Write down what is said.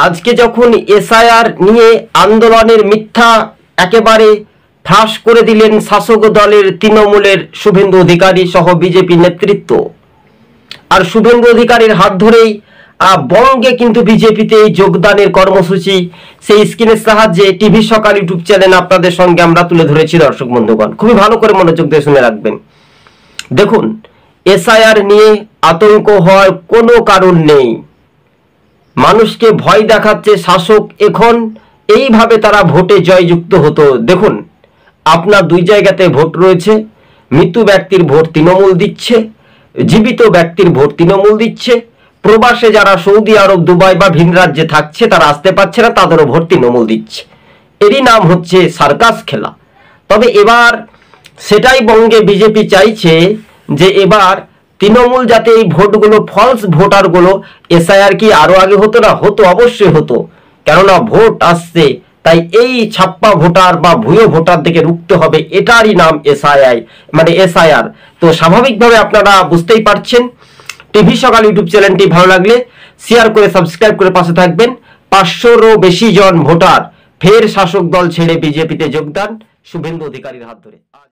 আজকে যখন এসআইআর নিয়ে আন্দোলনের মিথ্যা একেবারে ফাঁস করে দিলেন শাসক দলের তৃণমূলের শুভেন্দু অধিকারী সহ বিজেপি নেতৃত্ব, আর শুভেন্দু অধিকারীর হাত ধরেই বঙ্গে কিন্তু বিজেপিতে এই যোগদানের কর্মসূচি সেই স্ক্রিনের সাহায্যে টিভি সকাল ইউটিউব চ্যানেল আপনাদের সঙ্গে আমরা তুলে ধরেছি। দর্শক বন্ধুগণ, খুবই ভালো করে মনোযোগ দিয়ে শুনে রাখবেন। দেখুন, এসআইআর নিয়ে আতঙ্ক হওয়ার কোনো কারণ নেই। মানুষকে ভয় দেখাচ্ছে শাসক, এখন এইভাবে তারা ভোটে জয়যুক্ত হতো। দেখুন, আপনার দুই জায়গাতে ভোট রয়েছে। মৃত ব্যক্তির ভোট তৃণমূল দিচ্ছে, জীবিত ব্যক্তির ভোট তৃণমূল দিচ্ছে। প্রবাসে যারা সৌদি আরব, দুবাই বা ভিন রাজ্যে থাকছে তারা আসতে পারছে না, তাদেরও ভোট তৃণমূল দিচ্ছে। এরই নাম হচ্ছে সার্কাস খেলা। তবে এবার সেটাই বঙ্গে বিজেপি চাইছে যে এবার তৃণমূল যাতে এই ভোটগুলো, ফলস ভোটারগুলো, এসআইআর কি আরো আগে হতো না? হতো, অবশ্যই হতো, কেননা ভোট আসছে। তাই এই ছাপ্পা ভোটার বা ভুয়ো ভোটার থেকে রুখতে হবে, এটারই নাম এসআইআর। তো স্বাভাবিকভাবে আপনারা বুঝতেই পারছেন। টিভি সকাল ইউটিউব চ্যানেলটি ভালো লাগলে শেয়ার করে সাবস্ক্রাইব করে পাশে থাকবেন। 500-রও বেশি জন ভোটার ফের শাসক দল ছেড়ে বিজেপিতে যোগদান শুভেন্দু অধিকারীর হাত ধরে।